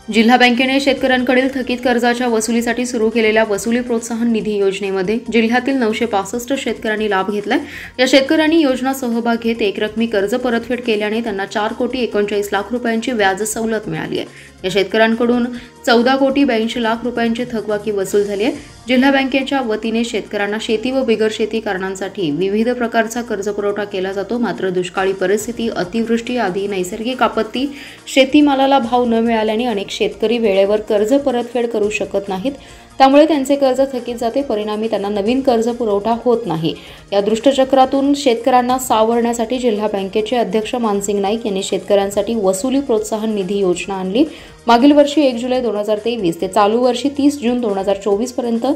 जिल्हा बँकेने शेतकऱ्यांकडील थकीत कर्जाच्या वसुलीसाठी सुरू केलेल्या वसुली प्रोत्साहन निधी योजनेमध्ये जिल्ह्यातील 965 शेतकऱ्यांनी लाभ घेतलाय। या शेतकऱ्यांनी योजना सहभाग घेत एकरकमी कर्ज परतफेड केल्याने त्यांना 4,39,00,000 रुपयांची व्याज सवलत मिळाली आहे। या शेतकऱ्यांकडून 14,82,00,000 रुपयांची थकबाकी वसूल झाली आहे। जिल्हा बँकेच्या वतीने शेतकऱ्यांना शेती व बिगर शेती कारणांसाठी विविध प्रकारचा कर्ज पुरवठा केला जातो। मात्र दुष्काळी परिस्थिती, अतिवृष्टी आदी नैसर्गिक आपत्ती, शेतीमालाला भाव न मिळाल्याने अनेक शेतकरी वेळेवर कर्ज परतफेड करू शकत नाहीत। त्यामुळे त्यांचे कर्ज थकीत जाते, परिणामी त्यांना नवीन कर्ज पुरवठा होत नाही। या दुष्टचक्रातून शेतकऱ्यांना सावरण्यासाठी जिल्हा बँकेचे अध्यक्ष मानसिंग नाईक यांनी शेतकऱ्यांसाठी वसुली प्रोत्साहन निधी योजना आणली। मागील वर्षी 1 जुलै 2023 ते चालू वर्षी 30 जून 2024 पर्यंत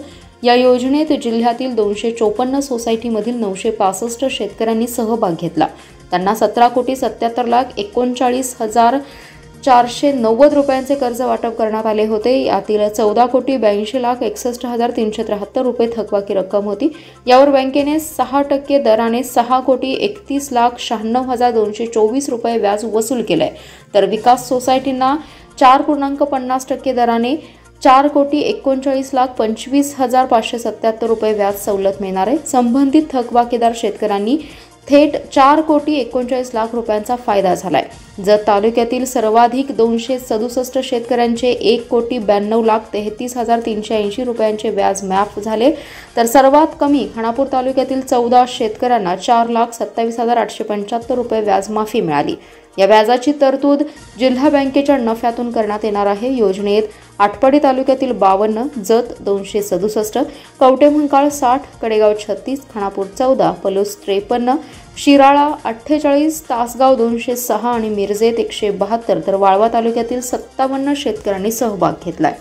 या योजनेत जिल्ह्यातील 254 सोसायटीमधील 965 शेतकऱ्यांनी सहभाग घेतला। त्यांना 17,77,39,490 रुपयांचे कर्ज वाटप करण्यात आले होते। यातील 14,82,61,373 रुपये थकबाकी रक्कम होती। यावर बँकेने 6% दराने 6,31,96,224 रुपये व्याज वसूल केले, तर विकास सोसायटींना 4.50% दराने 4,39,25,577 रुपये व्याज सवलत मिळणार आहे। संबंधित थकबाकीदार शेतकऱ्यांनी थेट 4,39,00,000 रुपयांचा फायदा झालाय। जत तालुक्यातील सर्वाधिक 267 शेतकऱ्यांचे 1,92,33,380 रुपयांचे व्याज माफ झाले, तर सर्वात कमी खानापूर तालुक्यातील 14 शेतकऱ्यांना 4,27,875 रुपये व्याज माफी मिळाली। या व्याजाची तरतूद जिल्हा बँकेच्या नफ्यातून करण्यात येणार आहे। योजनेत आटपाडी तालुक्यातील 52, जत 267, कवटेमंकाळ 60, कडेगाव 36, खानापूर 14, पलूस 53, शिराळा 48, तासगाव 206 आणि मिरजेत 172, तर वाळवा तालुक्यातील 57 शेतकऱ्यांनी सहभाग घेतलाय।